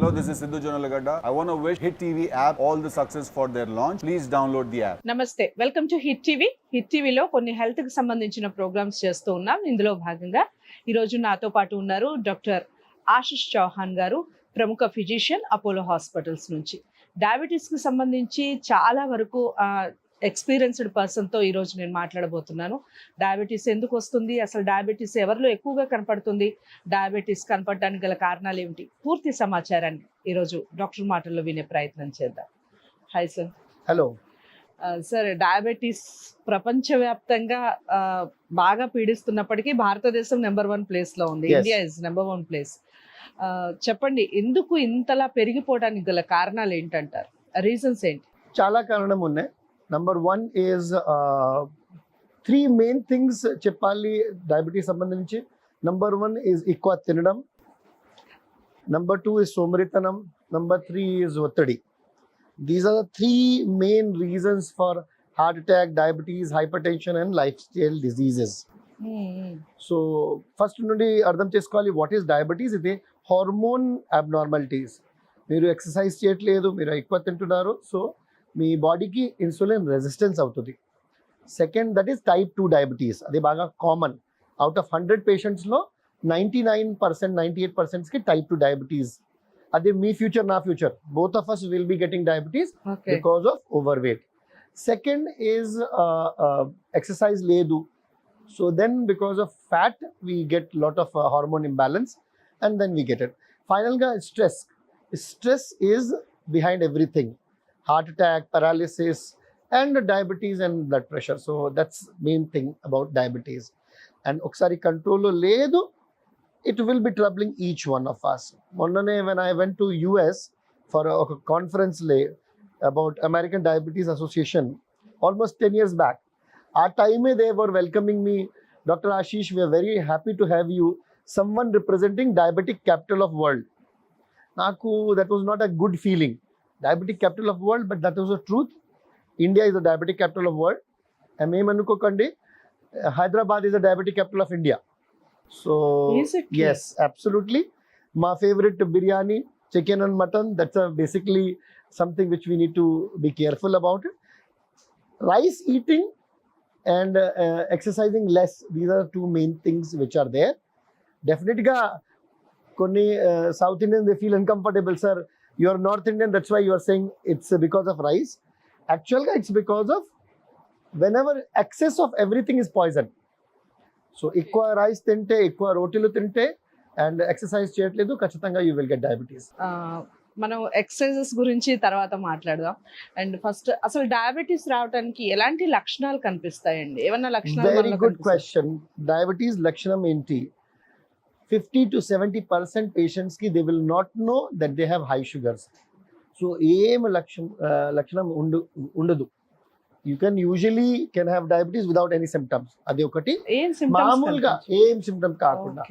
Hello, this is Sidhu Jonalagada. I want to wish Hit TV app all the success for their launch. Please download the app. నమస్తే, welcome to hit TV. Hit టీవీలో కొన్ని health కి సంబంధించిన programmes చేస్తూ ఉన్నాం. ఇందులో భాగంగా ఈరోజు నాతో పాటు ఉన్నారు డాక్టర్ ఆశిష్ చౌహాన్ గారు, ప్రముఖ ఫిజిషియన్, అపోలో హాస్పిటల్స్ నుంచి. డయాబెటీస్ కి సంబంధించి చాలా వరకు ఎక్స్పీరియన్స్డ్ పర్సన్తో ఈరోజు నేను మాట్లాడబోతున్నాను. డయాబెటీస్ ఎందుకు వస్తుంది, అసలు డయాబెటీస్ ఎవరిలో ఎక్కువగా కనపడుతుంది, డయాబెటీస్ కనపడడానికి గల కారణాలు ఏమిటి, పూర్తి సమాచారాన్ని ఈరోజు డాక్టర్ మాటల్లో వినే ప్రయత్నం చేద్దాం. Hi sir. Hello sir, diabetes ప్రపంచవ్యాప్తంగా బాగా పీడిస్తున్నప్పటికీ భారతదేశం నెంబర్ 1 ప్లేస్లో ఉంది. Yes. India is number 1 place. చెప్పండి, ఎందుకు ఇంతలా పెరిగిపోవడానికి గల కారణాలు ఏంటంటారు, రీజన్స్ ఏంటి? చాలా కారణం ఉన్నాయి. నంబర్ 1 ఈజ్ 3 మెయిన్ థింగ్స్ చెప్పాలి డయాబెటీస్ సంబంధించి. నంబర్ 1 ఈజ్ ఎక్కువ తినడం, నంబర్ 2 ఈజ్ సోమరితనం, నంబర్ 3 ఈజ్ ఒత్తిడి. These are the 3 main reasons for heart attack, diabetes, hypertension and lifestyle diseases. So first నుండి అర్థం చేసుకోవాలి వాట్ ఈస్ డయాబెటీస్. ఇది హార్మోన్ అబ్నార్మాలిటీస్. మీరు ఎక్సర్సైజ్ చేయట్లేదు, మీరు ఎక్కువ తింటున్నారు, సో మీ బాడీకి ఇన్సులిన్ రెసిస్టెన్స్ అవుతుంది. Second, that is type 2 diabetes. అది బాగా కామన్. అవుట్ ఆఫ్ 100 పేషెంట్స్లో 99%, 98%కి టైప్ 2 డయాబెటీస్. అది మీ ఫ్యూచర్, నా future, both of us will be getting diabetes because of over weight. Second is exercise లేదు. So then because of fat, we get lot of hormone imbalance and then we get it. Finally, stress. Stress is behind everything. Heart attack, paralysis, and diabetes and blood pressure. So that's main thing about diabetes. And oksari control ledu, it will be troubling each one of us. Monnane when I went to US for a conference about American Diabetes Association almost 10 years back. Our time they were welcoming me. Dr. Ashish, we are very happy to have you. Someone representing diabetic capital of world. Naku, that was not a good feeling. Diabetic capital of world, but that was the truth. India is the diabetic capital of world. And Kandi, Hyderabad is the diabetic capital of India. So Is it? yes, absolutely. My favorite biryani, chicken and mutton. That's basically something which we need to be careful about it. Rice eating and exercising less, these are 2 main things which are there. Definitely konni South Indian, they feel uncomfortable. Sir, you are North Indian, that's why you are saying it's because of rice. Actually it's because of whenever excess of everything is poison. So ఎక్కువ rice తింటే, ఎక్కువ రోటీలు తింటే and exercise చేయట్లేదు, ఖచ్చితంగా you will get diabetes. మనం exercises గురించి తర్వాత మాట్లాడదాం. అండ్ ఫస్ట్ అసలు డయాబెటీస్ రావడానికి ఎలాంటి లక్షణాలు కనిపిస్తాయండి? ఏమన్నా లక్షణాలు? Very good question. డయాబెటీస్ లక్షణం ఏంటి? 50 to 70% పేషెంట్స్ కి they will not know that they have high sugars. So ఏం లక్షణం ఉండదు. You can usually can have diabetes without any symptoms. అది ఒకటి. మామూలుగా ఏం సిమ్టమ్ కాకుండా.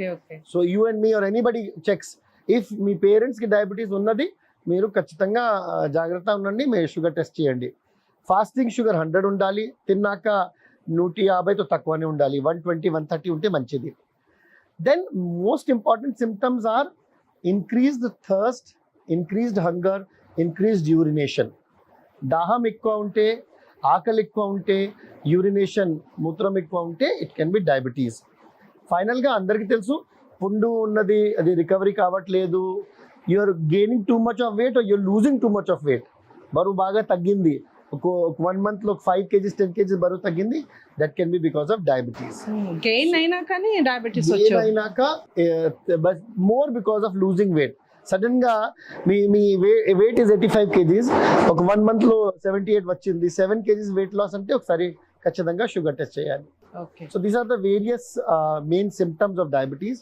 So you and me or anybody checks. If మీ పేరెంట్స్కి డయాబెటీస్ ఉన్నది, మీరు ఖచ్చితంగా జాగ్రత్త ఉండండి, మీరు షుగర్ టెస్ట్ చేయండి. ఫాస్టింగ్ షుగర్ 100 ఉండాలి, తిన్నాక 150తో తక్కువనే ఉండాలి. 120, 130 ఉంటే మంచిది. Then most important symptoms are increased thirst, increased hunger, increased urination. దాహం ఎక్కువ ఉంటే, ఆకలి ఎక్కువ ఉంటే, యూరినేషన్, మూత్రం ఎక్కువ ఉంటే ఇట్ కెన్ బి డయాబెటీస్. ఫైనల్గా అందరికీ తెలుసు, పుండు ఉన్నది, అది రికవరీ కావట్లేదు, you're gaining too much of weight, you're losing too much of weight. బరువు బాగా తగ్గింది, ఒక 1 monthలో 5 kgs 10 kgs బరువు తగ్గింది, that can be because of diabetes. Gain అయినాకనే డయాబెటీస్ అయినాక, but more because of losing weight. Sudden గా మీ వెయిట్ ఈజ్ 85 kgs, ఒక 1 monthలో 78 వచ్చింది, 7 kgs వెయిట్ లాస్ అంటే ఒకసారి ఖచ్చితంగా షుగర్ టెస్ట్ చేయాలి. So these are the various main symptoms of diabetes.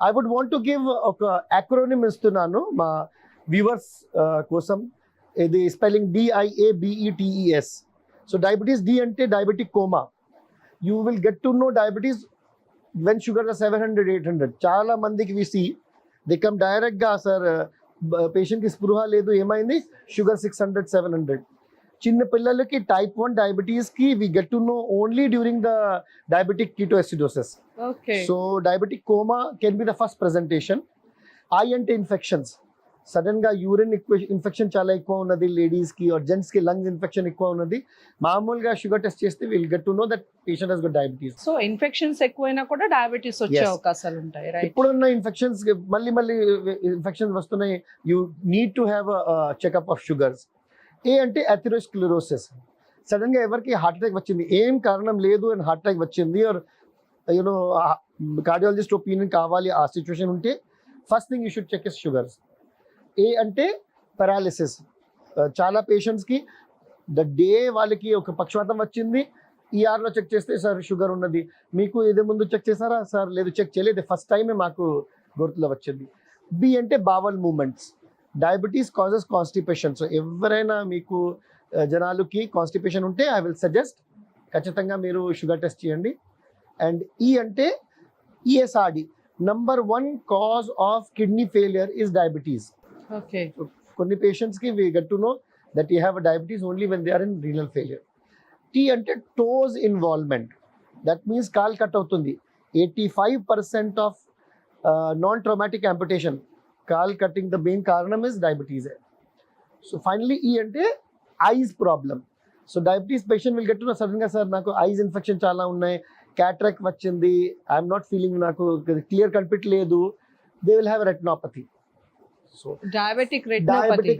I would want to give ఒక acronym ఇస్తున్నాను మా వ్యూవర్స్ కోసం. ఇది spelling DIABETES. So diabetes, D అంటే diabetic coma. You will get to no diabetes when sugar 700, 800. చాలా మందికి we see they come డైరెక్ట్గా, sir పేషెంట్కి స్పృహ లేదు, ఏమైంది, షుగర్ 600, 700. చిన్న పిల్లలకి టైప్ 1 డయాబెటీస్ కి we get to know only during the diabetic ketoacidosis. So diabetic coma can be the first presentation. I అంటే ఇన్ఫెక్షన్స్. సడన్గా యూరిన్ ఇన్ఫెక్షన్ చాలా ఎక్కువ ఉన్నది లేడీస్కి ఆర్ జెంట్స్కి లంగ్స్ ఇన్ఫెక్షన్ ఎక్కువ ఉన్నది, మామూలుగా షుగర్ టెస్ట్ చేస్తే will get to know that patient has got diabetes. So infections ఎక్కువైనా కూడా డయాబెటీస్ వచ్చే Yes. అవకాశాలు ఉంటాయి, రైట్? ఇప్పుడున్న ఇన్ఫెక్షన్స్ మళ్ళీ ఇన్ఫెక్షన్స్ వస్తున్నాయి, you need to have checkup of sugars. ఏ అంటే అథెరోస్క్లెరోసిస్, సడన్గా ఎవరికి హార్ట్ అటాక్ వచ్చింది, ఏం కారణం లేదు అండ్ హార్ట్ అటాక్ వచ్చింది ఆర్ యూనో కార్డియాలజిస్ట్ ఒపీనియన్ కావాలి ఆ సిచ్యువేషన్ ఉంటే, first thing you should check is sugars. ఏ అంటే పెరాలిసిస్, చాలా పేషెంట్స్కి ద డే వాళ్ళకి ఒక పక్షవాతం వచ్చింది, ఈఆర్లో చెక్ చేస్తే సార్ షుగర్ ఉన్నది, మీకు ఇదే ముందు చెక్ చేశారా సార్, లేదు చెక్ చేయలేదు, ఫస్ట్ టైమే మాకు గుర్తులో వచ్చింది. బి అంటే bowel movements, diabetes causes constipation. So ఎవరైనా మీకు జనాలకి కాన్స్టిపేషన్ ఉంటే ఐ విల్ సజెస్ట్ ఖచ్చితంగా మీరు షుగర్ టెస్ట్ చేయండి. అండ్ ఈ అంటే ESRD, number 1 cause of kidney failure is diabetes. Okay. కొన్ని పేషెంట్స్కి we get to know that you have diabetes only when they are in renal failure. T అంటే toes involvement, that means కాల్ cut అవుతుంది. 85% of non traumatic amputation, కాల్ cutting the main కారణం is diabetes. So finally E అంటే eyes problem. So diabetes patient will get to know సడన్గా sir నాకు eyes infection చాలా ఉన్నాయి, క్యాట్రాక్ వచ్చింది, ఐఎమ్ నాట్ ఫీలింగ్, నాకు క్లియర్ కనిపించలేదు, they will have retinopathy. So diabetic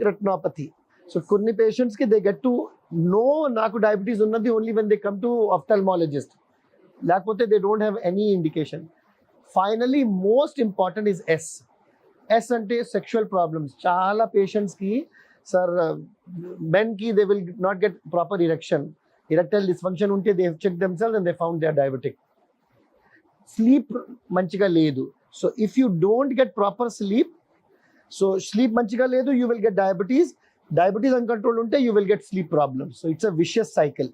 retinopathy. So కొన్ని పేషెంట్స్కి దే గెట్ టు నో నాకు డయాబెటీస్ ఉన్నది only when they come to ophthalmologist, లేకపోతే they don't have any indication. Finally most important is S. S అంటే sexual problems. చాలా పేషెంట్స్కి sir మెన్కి they will not get proper erection, erectile dysfunction ఉంటే they check themselves and they found they are diabetic. Sleep మంచిగా లేదు, so if you don't get proper sleep, so sleep మంచిగా లేదు, you will get diabetes. Diabetes uncontrol ఉంటే you will get sleep problems. So it's a vicious cycle.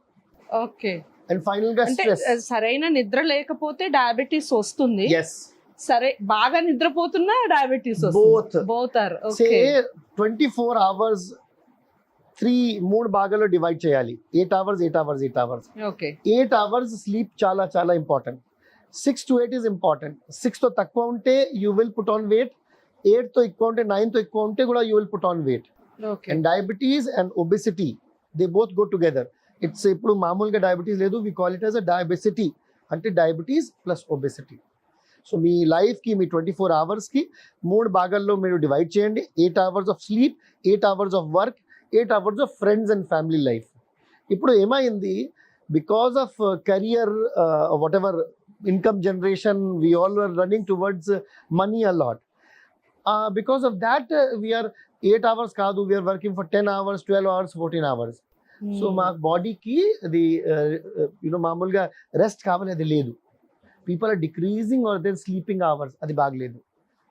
Okay. And final గా stress. సరైన నిద్ర లేకపోతే diabetes వస్తుంది. yes, సరే బాగా నిద్రపోతున్నా డయాబెటీస్ వస్తుంది. Both are. సే 24 hours 3 భాగాల్లో డివైడ్ చేయాలి. 8 hours 8 hours 8 hours. Okay. 8 hours sleep చాలా చాలా ఇంపార్టెంట్. 6 to 8 is important. 6 తో తక్కువ ఉంటే you will put on weight, 8 తో ఎక్కువ ఉంటే 9 తో ఎక్కువ ఉంటే కూడా you will put on weight. Okay. And diabetes and obesity they both go together. It's ఇప్పుడు మామూలుగా డయాబెటీస్ లేదు, we call it as a diabesity, అంటే డయాబెటీస్ ప్లస్ ఒబెసిటీ. సో మీ లైఫ్కి మీ 24 hours-కి 3 భాగాల్లో మీరు డివైడ్ చేయండి. 8 hours of sleep, 8 hours of work, 8 hours of friends and family life. ఇప్పుడు ఏమైంది, because of career whatever income generation, we all are running towards money a lot. Because of that, we are 8 hours కాదు, we are working for 10 hours, 12 hours, 14 hours. So మా బాడీకి అది మామూలుగా rest కావాలి, అది లేదు. People are decreasing are then sleeping hours, అది బాగలేదు.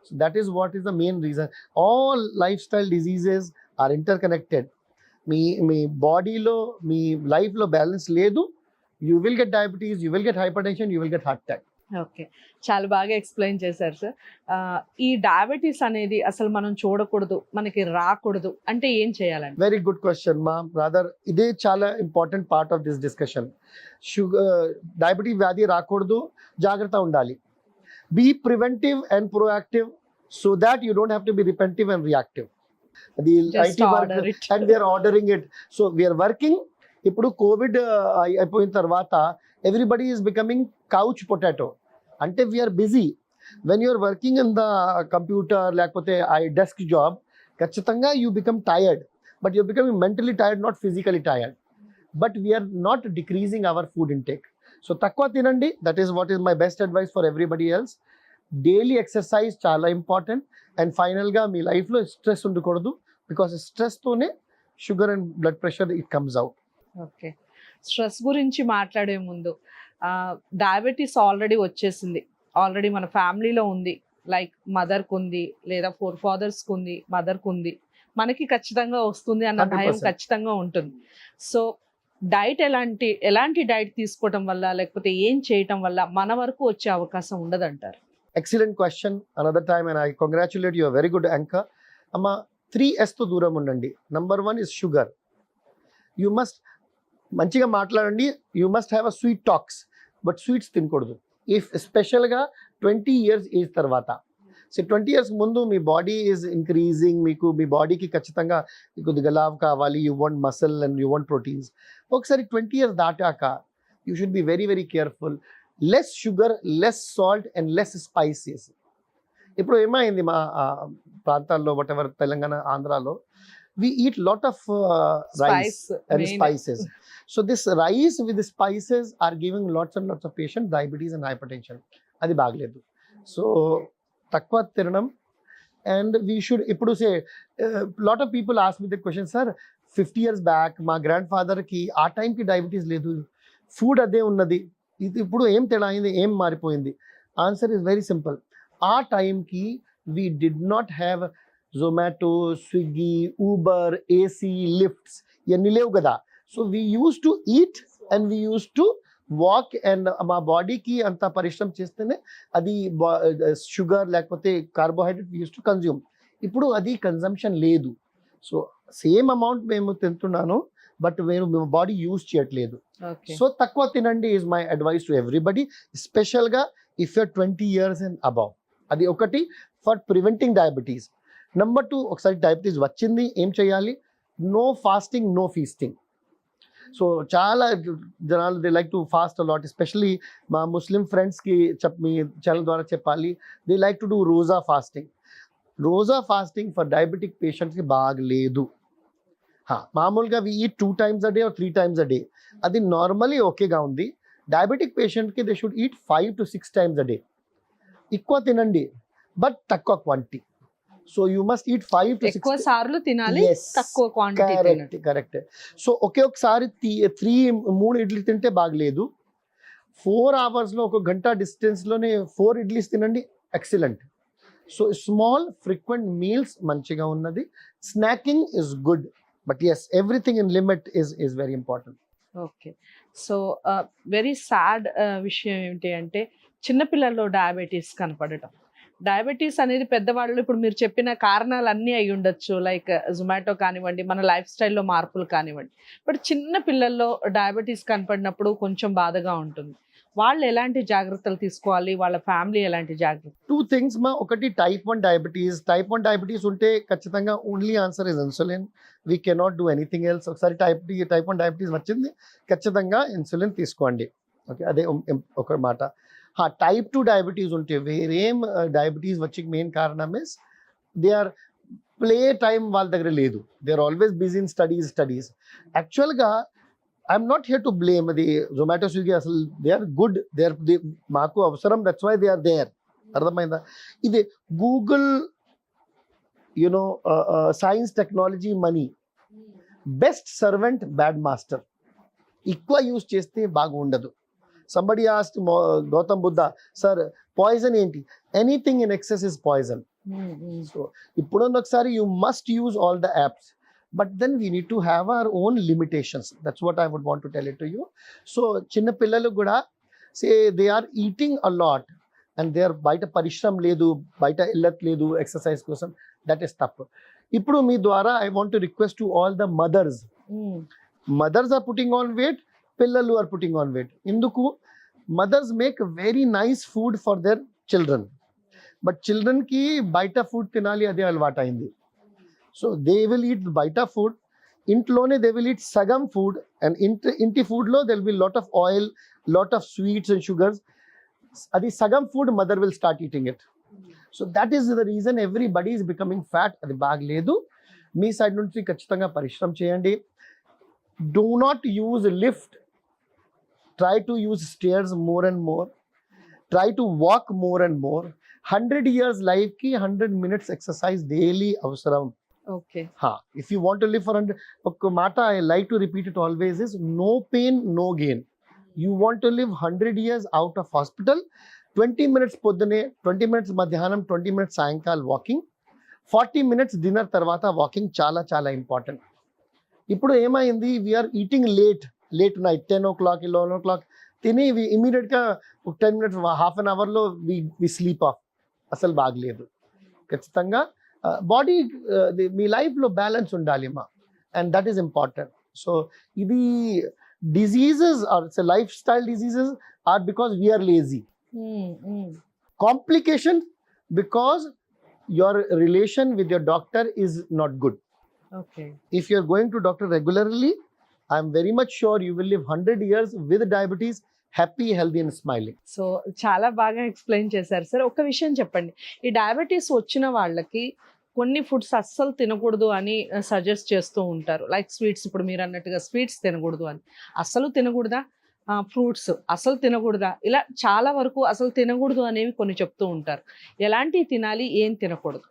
So that is what is the main reason. All lifestyle diseases are interconnected. మీ బాడీలో మీ లైఫ్లో బ్యాలెన్స్ లేదు, you will get diabetes, you will get hypertension, you will get heart attack. Okay, చాలా బాగా explain చేశారు sir. ఈ diabetes అనేది అసలు మనం చూడకూడదు, మనకి రాకూడదు అంటే ఏం చేయాలండి? వెరీ గుడ్ క్వశ్చన్ మా బ్రదర్. ఇదే చాలా important part of this discussion. Diabetes వ్యాధి రాకూడదు, జాగ్రత్త ఉండాలి. Be preventive and proactive so that you don't have to be repentive and reactive. అది IT work and we're ordering it. So we're working. ఇప్పుడు Covid అయిపోయిన తర్వాత everybody is becoming couch potato, అంటే we're busy. When you're working in the computer లేకపోతే desk job, ఖచ్చితంగా you become tired, but you becoming mentally tired, not physically tired. But we're not decreasing our food intake. So తక్కువ తినండి, that is what is my best advice for everybody else. Daily exercise చాలా important. And ఫైనల్గా మీ లైఫ్లో stress ఉండకూడదు, because స్ట్రెస్తోనే sugar and blood pressure it comes out. Okay, stress గురించి మాట్లాడే ముందు, డయాబెటీస్ ఆల్రెడీ వచ్చేసింది, ఆల్రెడీ మన ఫ్యామిలీలో ఉంది, లైక్ మదర్కి ఉంది లేదా 4 fathersకి ఉంది, మదర్కి ఉంది, మనకి ఖచ్చితంగా వస్తుంది అన్న భయం 100%. ఖచ్చితంగా ఉంటుంది. సో డైట్ ఎలాంటి డైట్ తీసుకోవటం వల్ల లేకపోతే ఏం చేయటం వల్ల మన వరకు వచ్చే అవకాశం ఉండదంటారు? Excellent question another time and I congratulate you, very good anchor. అమ్మ, 3S దూరం ఉండండి. Number 1 is sugar. You must మంచిగా మాట్లాడండి, you must have a sweet talks, but sweets తినకూడదు. ఇఫ్ స్పెషల్గా 20 years ఏజ్ తర్వాత సో 20 years ముందు మీ బాడీ ఈజ్ ఇంక్రీజింగ్, మీకు మీ బాడీకి ఖచ్చితంగా కొద్దిగా లావ్ కావాలి, you want muscle and you want proteins. ఒకసారి 20 years దాటాక you should be very very careful. Less sugar, less salt and less spices. ఇప్పుడు ఏమైంది మా ప్రాంతాల్లో, వాట్ ఎవర్ తెలంగాణ, ఆంధ్రాలో, we eat lot of rice and spices. So this rice with the spices are giving lots and lots of patients diabetes and hypertension. Adi bagledu. So takva tiranam. And we should ippudu say, lot of people ask me the question, sir, 50 years back my grandfather ki aa time ki diabetes ledu, food ade unnadi, ippudu em tela ayindi, em maripoyindi. Answer is very simple. Aa time ki we did not have Zomato, Swiggy, Uber, AC, lifts, ఇవన్నీ లేవు కదా. So we use to eat and we use to walk, and మా బాడీకి అంత పరిశ్రమ చేస్తేనే అది sugar లేకపోతే కార్బోహైడ్రేట్ యూస్ టు కన్జ్యూమ్. ఇప్పుడు అది కన్జంప్షన్ లేదు. సో సేమ్ అమౌంట్ మేము తింటున్నాను, బట్ మేము బాడీ యూస్ చేయట్లేదు. సో తక్కువ తినండి is my advice to everybody, స్పెషల్గా if your 20 years and above. అది ఒకటి ఫర్ ప్రివెంటింగ్ డయాబెటీస్. నెంబర్ 2, ఒకసారి డయాబెటీస్ వచ్చింది ఏం చేయాలి? No fasting, no feasting. So చాలా జనాలు they like to fast a lot, especially మా ముస్లిం ఫ్రెండ్స్కి మీ ఛానల్ ద్వారా చెప్పాలి, they like to do roza fasting. Roza fasting for diabetic పేషెంట్స్కి బాగలేదు. మామూలుగా we eat 2 times a day or 3 times a day, అది నార్మలీ ఓకేగా ఉంది. డయాబెటిక్ పేషెంట్కి they should eat 5 to 6 times a day. ఎక్కువ తినండి బట్ తక్కువ quantity. So you must eat 5 to 6 ఎక్కువ సార్లు తినాలి, తక్కువ క్వాంటిటీ. కరెక్ట్. సో ఒకసారి 3 ఇడ్లీ తింటే బాగలేదు. 4 hours లో, 1 గంట డిస్టెన్స్లోనే 4 idlis తినండి, excellent. So small frequent meals మంచిగా ఉన్నది. Snacking is good, but as everything in limit is very important. Okay. So very sad విషయం ఏంటి అంటే చిన్నపిల్లల్లో డయాబెటీస్ కనపడటం. డయాబెటీస్ అనేది పెద్దవాళ్ళు ఇప్పుడు మీరు చెప్పిన కారణాలు అన్నీ అయి ఉండొచ్చు, లైక్ జొమాటో కానివ్వండి, మన లైఫ్ స్టైల్లో మార్పులు కానివ్వండి. బట్ చిన్న పిల్లల్లో డయాబెటీస్ కనపడినప్పుడు కొంచెం బాధగా ఉంటుంది. వాళ్ళు ఎలాంటి జాగ్రత్తలు తీసుకోవాలి, వాళ్ళ ఫ్యామిలీ ఎలాంటి జాగ్రత్తలు? 2 things మా. ఒకటి టైప్ 1 డయాబెటీస్. టైప్ 1 డయాబెటీస్ ఉంటే ఖచ్చితంగా only answer is insulin. We cannot do anything else. ఒకసారి టైప్ 1 డయాబెటీస్ వచ్చింది, ఖచ్చితంగా ఇన్సులిన్ తీసుకోండి. ఓకే, అదే ఒక మాట. టైప్ 2 డయాబెటీస్ ఉంటే వేరేం డయాబెటీస్ వచ్చి మెయిన్ కారణం is they are play time వాళ్ళ దగ్గర లేదు. They are always busy in studies. యాక్చువల్గా I'm not here to blame అది జొమాటో, స్విగ్గీ. అసలు దే ఆర్ గుడ్, మాకు అవసరం, that's why they are there. అర్థమైందా? ఇది Google, you know, science, technology, money, best servant, bad master. ఎక్కువ యూజ్ చేస్తే బాగా ఉండదు. Somebody asked Gautam Buddha, sir, poison enti? Anything in excess is poison. So ippudu okkasari you must use all the apps, but then we need to have our own limitations. That's what I would want to tell it to you. So chinna pillalu kuda say they are eating a lot and they are baita parishram ledu, baita illat ledu exercise kosam. That is tough. Ippudu mee dwara I want to request to all the mothers. Mothers are putting on weight, పిల్లలు are putting on weight. ఎందుకు? Mothers make very nice food for their children, but చిల్డ్రన్కి బయట food తినాలి అదే అలవాటు అయింది. So they will eat బయట food, ఇంట్లోనే దే విల్ ఈట్ సగం ఫుడ్, అండ్ ఇంటి ఫుడ్లో they will be lot of oil, lot of sweets and sugars. అది సగం food mother will start eating it. So that is the reason everybody is becoming fat. అది బాగలేదు. మీ side నుంచి ఖచ్చితంగా పరిశ్రమ చేయండి. Do not use lift. Try to use stairs more and more. Try to walk more and more. 100 years life ki 100 minutes exercise daily avasaram. Okay. If you want to live for 100, okay, mata I like to repeat it always is no pain, no gain. You want to live 100 years out of hospital, 20 minutes poddane, 20 minutes madhyanam, 20 minutes sayankal walking, 40 minutes dinner tarvata walking చాలా చాలా important. ఇప్పుడు ఏమైంది, we are eating late night 10 o'clock 11 o'clock తిని ఇమీడియట్గా 10 minutes half an అవర్లో వి sleep of. అసలు బాగలేదు. ఖచ్చితంగా బాడీ మీ లైఫ్లో బ్యాలెన్స్ ఉండాలి మా, and that is important. So ఇది diseases are lifestyle diseases are because we're lazy. Complication because your relation with your doctor is not good. ఓకే. If you're going to doctor regularly, I'm very much sure you will live 100 years with diabetes, happy, healthy and smiling. So చాలా బాగా explain చేశారు sir. ఒక్క విషయం చెప్పండి, ఈ diabetes వచ్చిన వాళ్ళకి కొన్ని ఫుడ్స్ అస్సలు తినకూడదు అని సజెస్ట్ చేస్తూ ఉంటారు. లైక్ స్వీట్స్, ఇప్పుడు మీరు అన్నట్టుగా స్వీట్స్ తినకూడదు అని. అస్సలు తినకూడదా? ఫ్రూట్స్ అసలు తినకూడదా? ఇలా చాలా వరకు అసలు తినకూడదు అనేవి కొన్ని చెప్తూ ఉంటారు. ఎలాంటివి తినాలి, ఏం తినకూడదు?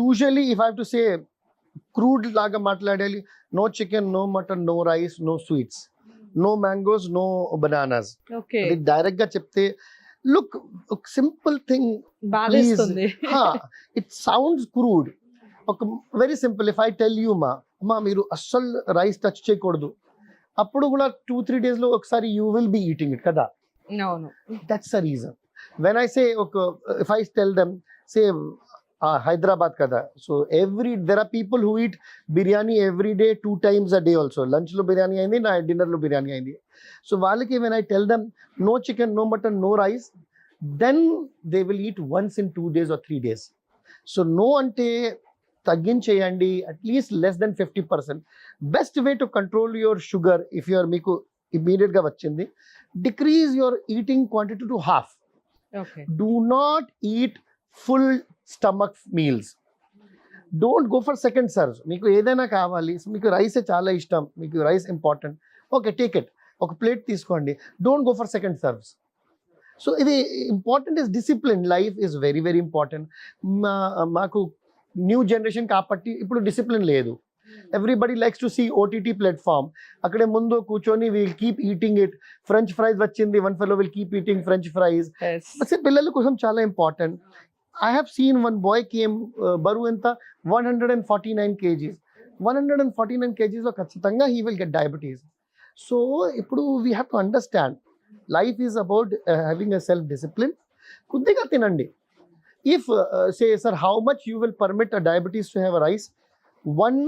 Usually, if I have to say, crude laga matladali, no chicken, no mutton, no rice, no sweets, no mangoes, no bananas. Okay. అది డైరెక్ట్ గా చెప్తే, లుక్, ఒక సింపుల్ థింగ్, బాధేస్తుంది. It sounds crude. ఒక very simple, if I tell you అమ్మా మీరు అస్సలు rice touch చేయకూడదు, అప్పుడు కూడా 2-3 days లో ఒకసారి you will be eating it కదా. అవును. That's the reason. When I say, okay, if I tell them, say, Hyderabad kada. So there are people who eat biryani every day, 2 times a day also. Lunch lo biryani aindi, na dinner lo biryani aindi. So వాళ్ళకి when I tell them no chicken, no mutton, no rice, then they will eat once in 2 days or 3 days. So no ante తగ్గించేయండి, at least less than 50%. Best way to control your sugar, if you are మీకు immediate గా వచ్చింది, decrease your eating quantity to half. Okay. Do not eat full stomach meals. Don't go for second serves. మీకు ఏదైనా కావాలి, మీకు rice చాలా ఇష్టం, మీకు rice important, okay take it, ఒక ప్లేట్ తీసుకోండి. Don't go for second serves. So ఇది important is discipline. Life is very very important. మాకు న్యూ జనరేషన్ కాబట్టి ఇప్పుడు డిసిప్లిన్ లేదు. Everybody likes to see OTT platform, అక్కడే ముందు కూర్చొని will keep eating it. French fries వచ్చింది, one fellow will keep eating French fries. పిల్లల కోసం చాలా important. I have seen one boy came, బరువు ఎంత, 149 kgs. 149 kgs లో ఖచ్చితంగా he will get diabetes. So ఇప్పుడు we have to understand, life is about having a self discipline. కొద్దిగా తినండి. If say sir, how much you will permit a diabetes to have a rice? 1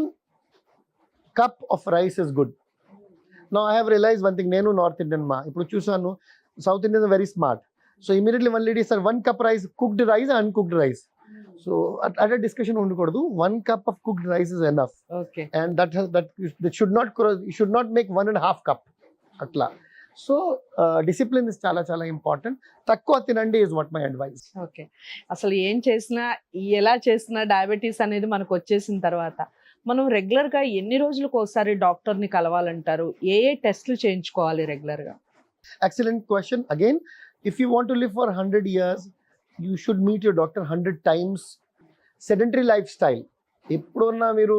cup of rice is good. Now I have realized one thing, నేను north Indian ఇప్పుడు చూసాను, south Indian very smart. So immediately one lady said 1 cup rice, cooked rice, uncooked rice. So at a discussion ఉండకూడదు, 1 cup of cooked rice is enough. Okay. And that should not cross, you should not make 1.5 cup atla. So discipline is చాలా చాలా important. తక్కువ తినండి is what my advice. Okay. అసలు ఏం చేసినా, ఎలా చేసినా డయాబెటీస్ అనేది మనకు వచ్చేసిన తర్వాత మనం రెగ్యులర్గా ఎన్ని రోజులకు ఒకసారి డాక్టర్ని కలవాలంటారు? ఏ టెస్ట్లు చేయించుకోవాలి రెగ్యులర్గా? Excellent question. Again, if you want to live for 100 years, you should meet your doctor 100 times. Sedentary lifestyle. ఎప్పుడున్నా మీరు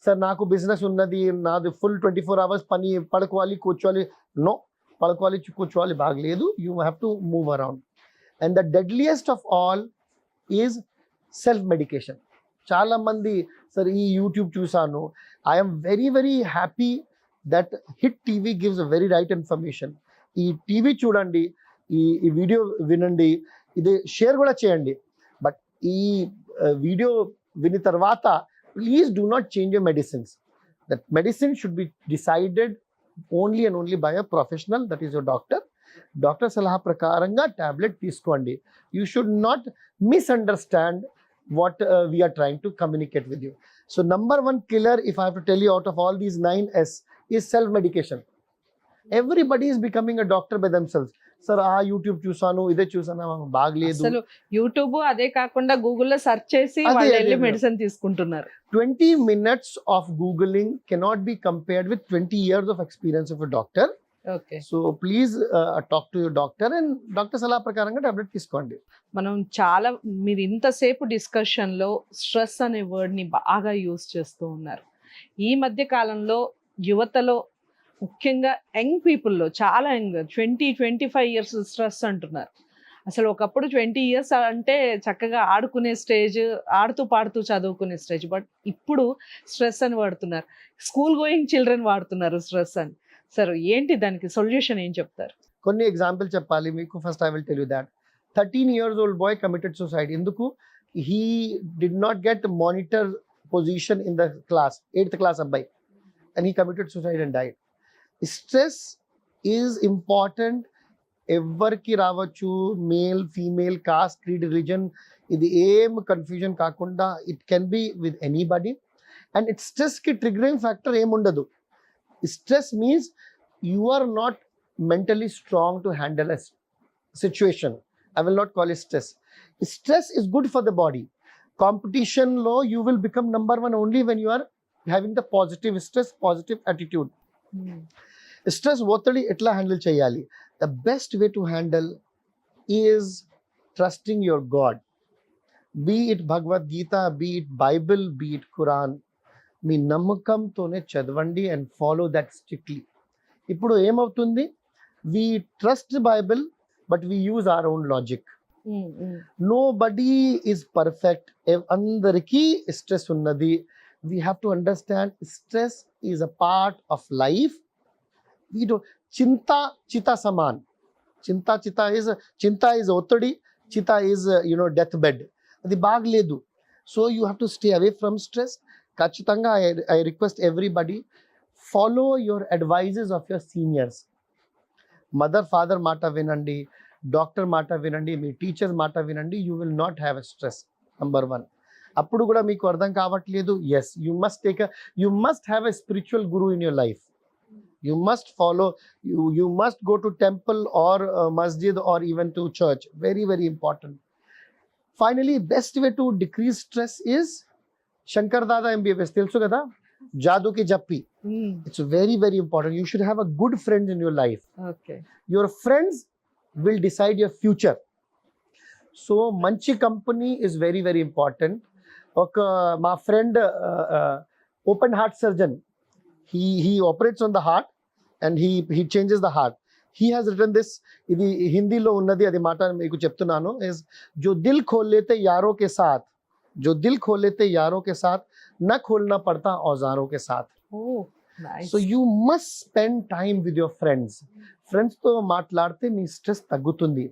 సార్ నాకు బిజినెస్ ఉన్నది, నాది ఫుల్ 24 hours పని, పడుకోవాలి కూర్చోవాలి, నో, పడుకోవాలి కూర్చోవాలి బాగలేదు. You have to move around. And the deadliest of all is self medication. చాలా మంది సార్ ఈ యూట్యూబ్ చూసాను, I'm very very happy that hit TV gives a very right information. ఈ టీవీ చూడండి, ఈ వీడియో వినండి, ఇది షేర్ కూడా చేయండి. బట్ ఈ వీడియో విని తర్వాత please do not change your medicines. That medicine should be decided only and only by a professional, that is your doctor. Doctor సలహా ప్రకారంగా టాబ్లెట్ తీసుకోండి. You should not misunderstand what we are trying to communicate with you. So number one killer, if I have to tell you, out of all these 9 S, is self medication. Everybody is becoming a doctor by themselves. Sir, YouTube చూసాను, ఇదే చూసాను, బాగలేదు. అసలు YouTube అదే కాకుండా గూగుల్లో search చేసి వాళ్ళు వెళ్ళి మెడిసిన్ తీసుకుంటున్నారు. 20 minutes of googling cannot be compared with 20 years of experience of a doctor. Okay. So please talk to your doctor and doctor సలహా ప్రకారంగా టాబ్లెట్ తీసుకోండి. మనం చాలా, మీరు ఇంతసేపు డిస్కషన్లో స్ట్రెస్ అనే వర్డ్ని బాగా యూజ్ చేస్తూ ఉన్నారు. ఈ మధ్య కాలంలో యువతలో, ముఖ్యంగా యంగ్ పీపుల్లో, చాలా యంగ్ 20-25 years స్ట్రెస్ అంటున్నారు. అసలు ఒకప్పుడు 20 years అంటే చక్కగా ఆడుకునే స్టేజ్, ఆడుతూ పాడుతూ చదువుకునే స్టేజ్. బట్ ఇప్పుడు స్ట్రెస్ అని వాడుతున్నారు. స్కూల్ గోయింగ్ చిల్డ్రన్ వాడుతున్నారు స్ట్రెస్ అని. సార్ ఏంటి దానికి సొల్యూషన్ ఏం చెప్తారు? కొన్ని ఎగ్జాంపుల్ చెప్పాలి మీకు. First I will tell you that 13 years old boy committed suicide. ఎందుకు? he did not get monitor position in the class, 8th class abbai, and he committed suicide and died. Stress is important ఎవరికి రావచ్చు, male female caste creed religion, ఇది ఏం confusion కాకుండా it can be with anybody. And it స్ట్రెస్కి triggering factor ఏముండదు. Stress means you are not mentally strong to handle a situation. I will not call it stress. Stress is good for the body. Competition law, you will become number one only when you are having the positive stress, positive attitude. Stress ఒత్తిడి ఎట్లా handle చేయాలి? The best way to handle is trusting your God. Be it Bhagavad Gita, be it Bible, be it Quran. మీ నమ్మకంతోనే చదవండి and follow that strictly. ఇప్పుడు ఏమవుతుంది, we trust the Bible but we use our own logic. Nobody is perfect. అందరికీ stress ఉన్నది. We have to understand stress is a part of life. We do చింతా చిత సమాన్. చింతా is ఒత్తిడి, చిత is death bed. అది బాగలేదు. So you have to stay away from stress. ఖచ్చితంగా I request everybody, follow your advices of your seniors. Mother father మాట వినండి, డాక్టర్ మాట వినండి, మీ టీచర్స్ మాట వినండి. You will not have a stress. Number 1. అప్పుడు కూడా మీకు అర్థం కావట్లేదు, as you must have a spiritual guru in your life. You must follow, you must go to temple or masjid or even to church. Very very important. Finally best way to decrease stress is Shankar Dada MBBS తెలుసు కదా, జాదూ కి జప్పి. It's very very important. You should have a good friend in your life. Okay. Your friends will decide your future. So manchi company is very very important. My friend open heart surgeon, he operates on the heart and he changes the heart. He has written this, ఇది హిందీలో ఉన్నది, అది మాట మీకు చెప్తున్నాను, is जो दिल खोल लेते यारों के साथ, जो दिल खोल लेते यारों के साथ, न खोलना पड़ता औजारों के साथ. Oh, nice. So you must spend time with your friends. Friends తో మాట్లాడితే మీ స్ట్రెస్ తగ్గుతుంది.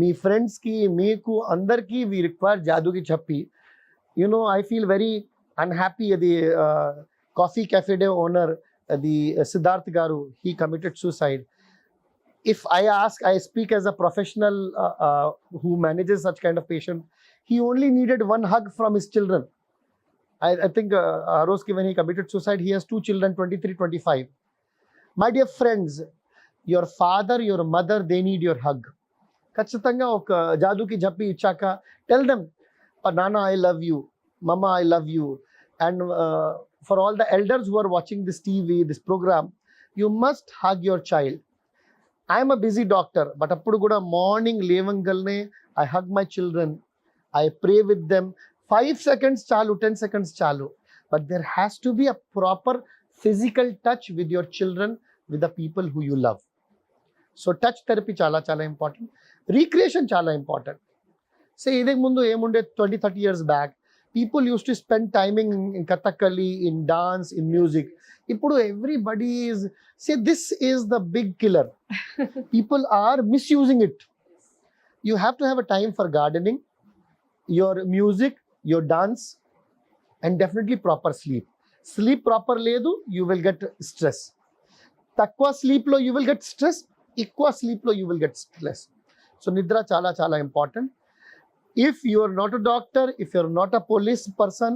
మీ ఫ్రెండ్స్ కి మీకు అందరికీ we require జాదుకి చెప్పి. I feel very unhappy. The coffee cafe day owner, the Siddharth Garu, he committed suicide. If I speak as a professional who manages such kind of patient, he only needed one hug from his children. I think Aroski, when he committed suicide, he has 2 children, 23, 25. My dear friends, your father, your mother, they need your hug. Kachitanga oka jaduki jappi ichaka, tell them, Nana, I love you. Mama, I love you. And for all the elders who are watching this TV, this program, you must hug your child. I am a busy doctor, but appudu kuda morning levangalne I hug my children. I pray with them. 5 seconds chalu, 10 seconds chalu. But there has to be a proper physical touch with your children, with the people who you love. So touch therapy chala important. Recreation chala important. Say idak mundu emunde 20-30 years back, people used to spend time in Kathakali, in dance, in music. Ippudu everybody is, say this is the big killer. People are misusing it. You have to have a time for gardening, your music, your dance, and definitely proper sleep. Sleep proper ledu, you will get stress. Takwa sleep lo you will get stress, ఎక్కువ sleep lo you will get stress. So nidra chala important. If you are not a doctor, if you are not a police person,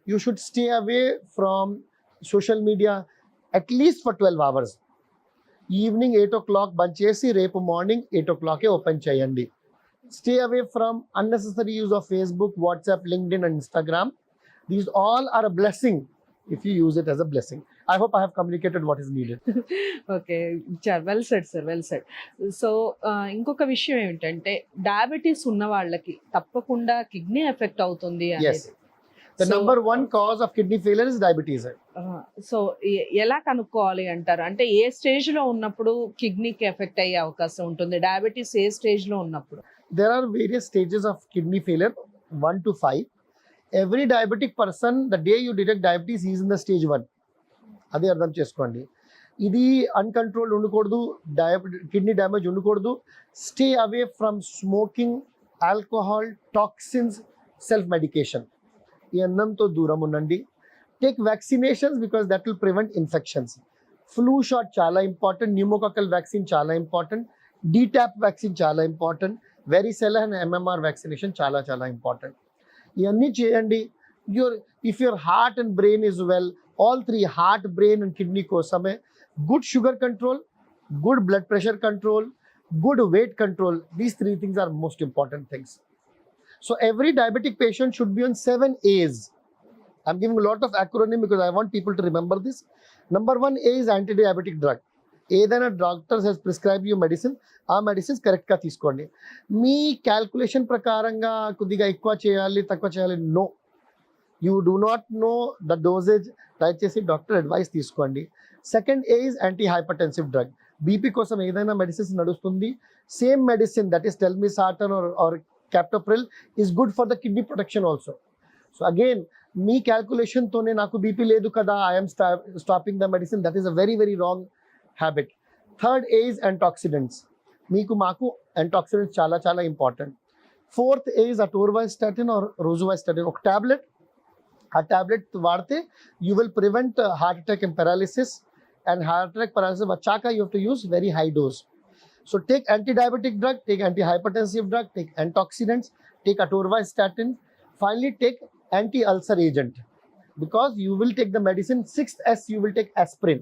you should stay away from social media at least for 12 hours. Evening 8 o'clock బంద్ చేసి రేపు morning 8 o'clock open చేయండి. Stay away from unnecessary use of Facebook, WhatsApp, LinkedIn and Instagram. These all are a blessing if you use it as a blessing. I hope I have communicated what is needed. Okay, well said sir, well said. So ఇంకొక విషయం ఏమిటంటే, diabetes ఉన్న వాళ్ళకి తప్పకుండా kidney effect అవుతుంది Yes. The number 1 cause of kidney failure is diabetes. So ఎలా కనుక్కోవాలి అంటారు? అంటే ఏ స్టేజ్ లో ఉన్నప్పుడు కిడ్నీకి ఎఫెక్ట్ అయ్యే అవకాశం ఉంటుంది? డయాబెటీస్ ఏ స్టేజ్ లో ఉన్నప్పుడు? There are various stages of kidney failure, 1 to 5. Every diabetic person, the day you detect diabetes, he is in the stage 1. అదే అర్థం చేసుకోండి. ఇది అన్కంట్రోల్డ్ ఉండకూడదు, కిడ్నీ డ్యామేజ్ ఉండకూడదు. Stay away from smoking, alcohol, toxins, self medication. ఈ అన్నంతో దూరం ఉండండి. Take vaccinations because that will prevent infections. Flu shot చాలా ఇంపార్టెంట్, న్యూమోకాకల్ వ్యాక్సిన్ చాలా ఇంపార్టెంట్. DTaP vaccine చాలా important, varicella and MMR vaccination చాలా చాలా ఇంపార్టెంట్. ఇవన్నీ చేయండి. If your heart and brain is well, all three, heart, brain and kidney కోసమే good sugar control, good blood pressure control, good weight control, these three things are most important things. So every diabetic patient should be on 7 A's. I'm giving a lot of acronym because I want people to remember this. Number 1 A is anti-diabetic drug. ఏదైనా doctors he's prescribe you medicine, ఆ medicines కరెక్ట్గా తీసుకోండి. మీ calculation ప్రకారంగా కొద్దిగా ఎక్కువ చేయాలి తక్కువ చేయాలి, no, you do not know the dosage, దయచేసి డాక్టర్ అడ్వైస్ తీసుకోండి. Second A is anti hypertensive drug. BP కోసం ఏదైనా మెడిసిన్స్ నడుస్తుంది, same medicine that is telmisartan or captopril is good for the kidney protection also. So again మీ క్యాల్కులేషన్తోనే నాకు BP లేదు కదా, I'm stopping the medicine, that is a very very wrong habit. Third A is antioxidants. మీకు మాకు antioxidants చాలా చాలా important. Fourth A is atorvastatin or rosuvastatin. ఒక టాబ్లెట్, ఆ టాబ్లెట్ వాడితే you will prevent heart attack and paralysis, and heart attack paralysis వచ్చాక you have to use very high dose. So take anti-diabetic drug, take anti-hypertensive drug, take antioxidants, take atorvastatin. Finally, take anti-ulcer agent, because you will take the medicine. 6th S, you will take aspirin.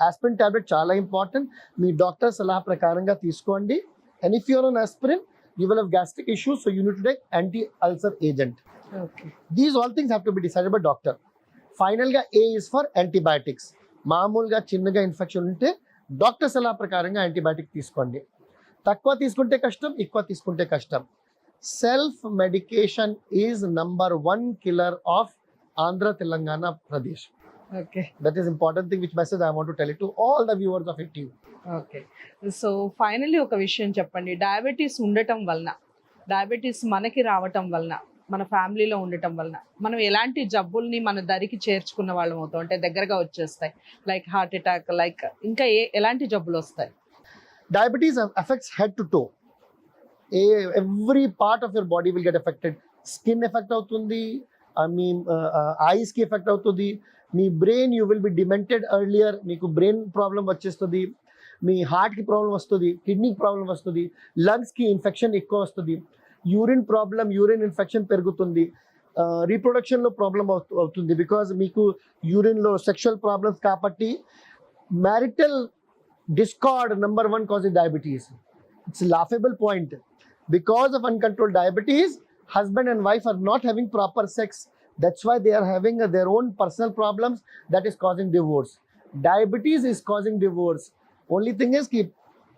Aspirin tablet chala important. Me doctor salah prakaranga తీసుకోండి. And if you are on aspirin, you will have gastric issues, so you need to take anti-ulcer agent. Okay. These all things have to be decided by doctor. Final ga A is for antibiotics. మామూలుగా చిన్నగా infection ఉంటే doctor సలహా ప్రకారంగా antibiotic తీసుకోండి. తక్కువ తీసుకుంటే కష్టం, ఎక్కువ తీసుకుంటే కష్టం. Self medication is number 1 killer of Andhra Telangana Pradesh. Okay. That is important thing, which message I want to tell it to all the viewers of HitTV. Okay. So finally ఒక విషయం చెప్పండి, డయాబెటీస్ ఉండటం వలన, డయాబెటీస్ మనకి రావటం వలన, మన ఫ్యామిలీలో ఉండటం వలన మనం ఎలాంటి జబ్బుల్ని మన దరికి చేర్చుకున్న వాళ్ళం అవుతాం, అంటే దగ్గరగా వచ్చేస్తాయి, లైక్ హార్ట్ అటాక్, లైక్ ఇంకా ఎలాంటి జబ్బులు వస్తాయి? Diabetes affects head to toe. Every part of your body will get affected. Skin effect అవుతుంది, eyes కి ఎఫెక్ట్ అవుతుంది, మీ brain you will be demented earlier, మీకు బ్రెయిన్ ప్రాబ్లం వచ్చేస్తుంది, మీ హార్ట్కి ప్రాబ్లం వస్తుంది, కిడ్నీకి ప్రాబ్లం వస్తుంది, లంగ్స్కి ఇన్ఫెక్షన్ ఎక్కువ వస్తుంది, యూరిన్ ప్రాబ్లం, యూరిన్ ఇన్ఫెక్షన్ పెరుగుతుంది, రీప్రొడక్షన్లో ప్రాబ్లం అవుతుంది, బికాజ్ మీకు యూరిన్లో సెక్షువల్ ప్రాబ్లమ్స్ కాబట్టి. Marital discord, number 1 cause is diabetes. It's a laughable point. Because of uncontrolled diabetes, husband and wife are not having proper sex. That's why they are having their own personal problems that is causing divorce. Diabetes is causing divorce. Only thing is ki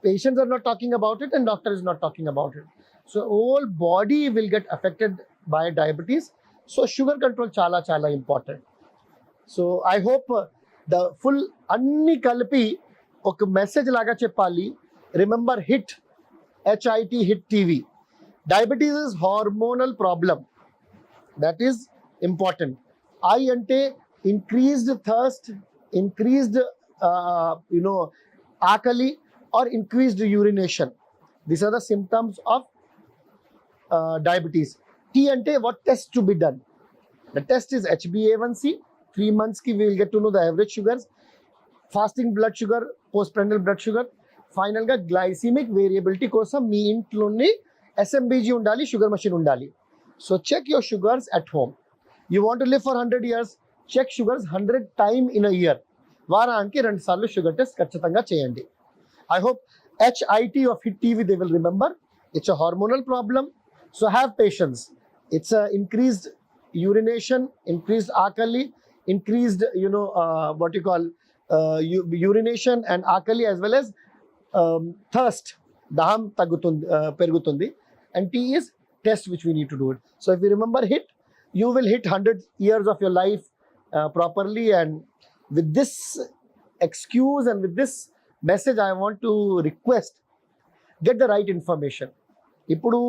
patients are not talking about it and doctor is not talking about it. So whole body will get affected by diabetes. So sugar control chala chala important. So I hope the full anni kalpi ఒక message లాగా చెప్పాలి. Remember hit, HIT, hit TV. Diabetes is hormonal problem, that is important. I అంటే increased thirst, increased ఆకలి or increased urination. These are the symptoms of diabetes. T ante what test to be done. The test is HbA1c. 3 months ki we will get to know the average sugars, fasting blood sugar, postprandial blood sugar. Final ga glycemic variability kosam మీ ఇంట్లోనే SMBG ఉండాలి, sugar machine ఉండాలి. So check your sugars at home. You want to live for 100 years, check sugars 100 time in a year. వారానికి 2 సార్లు sugar test ఖచ్చితంగా చేయండి. I hope HIT of HIT TV they will remember. It's a hormonal problem, so have patience. It's a increased urination, increased akali, increased what you call urination and akali, as well as thirst, daham perugutundi. And T is test which we need to do it. So if you remember HIT, you will hit 100 years of your life properly. And with this excuse and with this message, I want to request, get the right information. Ippudu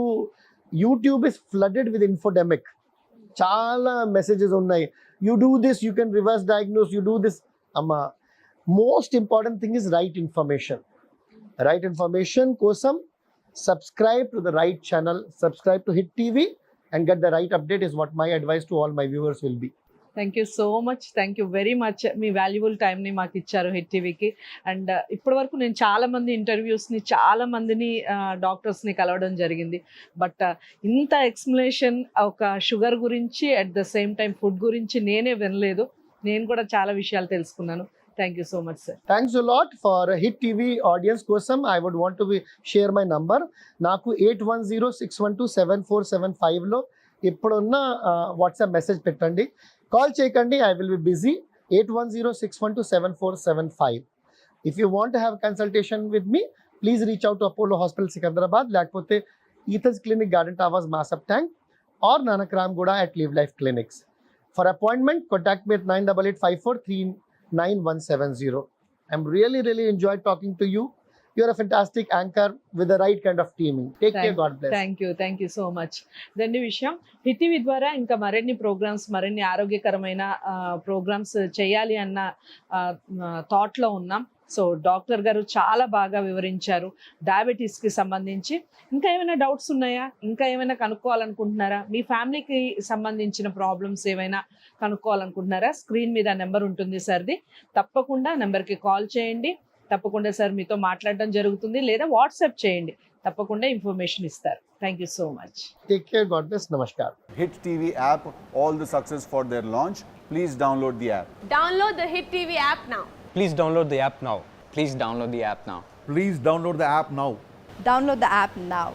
YouTube is flooded with infodemic. Chala messages unnai. You do this, you can reverse diagnose, you do this. Most important thing is right information. Right information kosam subscribe to the right channel, subscribe to HIT TV and get the right update is what my advice to all my viewers will be. Thank you so much, thank you very much. Me valuable టైంని మాకు ఇచ్చారు hit టీవీకి. And ఇప్పటి వరకు నేను చాలామంది ఇంటర్వ్యూస్ని, చాలామందిని డాక్టర్స్ని కలవడం జరిగింది. బట్ ఇంత ఎక్స్ప్లెనేషన్ ఒక షుగర్ గురించి at the same time food గురించి నేనే వినలేదు. నేను కూడా చాలా విషయాలు తెలుసుకున్నాను. Thank you so much sir. Thanks a lot for Hit TV audience కోసం. I would want to share my number. నాకు 8106127475లో ఇప్పుడున్న వాట్సాప్ మెసేజ్ పెట్టండి. కాల్ చేయకండి, I will be busy. 8106127475. If you want have consultation with me, please reach out to Apollo hospital Secunderabad, లేకపోతే ఈథన్స్ clinic garden towers మాసప్ tank are Nanakram గూడ at Live Life Clinics. For appointment, contact me at 9885439170. I'm really enjoyed talking to you. You're a fantastic anchor with the right kind of teaming. Take care. God bless. Thank you so much. ఇదండి విషయం. Hit TV ద్వారా ఇంకా మరిన్ని programmes, మరిన్ని ఆరోగ్యకరమైన programmes చేయాలి అన్న థాట్లో ఉన్నాం. సో డాక్టర్ గారు చాలా బాగా వివరించారు డయాబెటీస్కి సంబంధించి. ఇంకా ఏమైనా డౌట్స్ ఉన్నాయా? ఇంకా ఏమైనా కనుక్కోవాలనుకుంటున్నారా? మీ ఫ్యామిలీకి సంబంధించిన ప్రాబ్లమ్స్ ఏమైనా కనుక్కోవాలనుకుంటున్నారా? స్క్రీన్ మీద నెంబర్ ఉంటుంది సార్ది. తప్పకుండా నెంబర్కి కాల్ చేయండి. తప్పకుండా సార్ మీతో మాట్లాడడం జరుగుతుంది, లేదా వాట్సాప్ చేయండి. తప్పకుండా ఇన్ఫర్మేషన్ ఇస్తారు. Thank you so much. Take care. God bless. Namaskar. Hit TV app, all the success for their launch. Please download the app. Download the Hit TV app now. Please download the app now. Please download the app now. Please download the app now. Download the app now.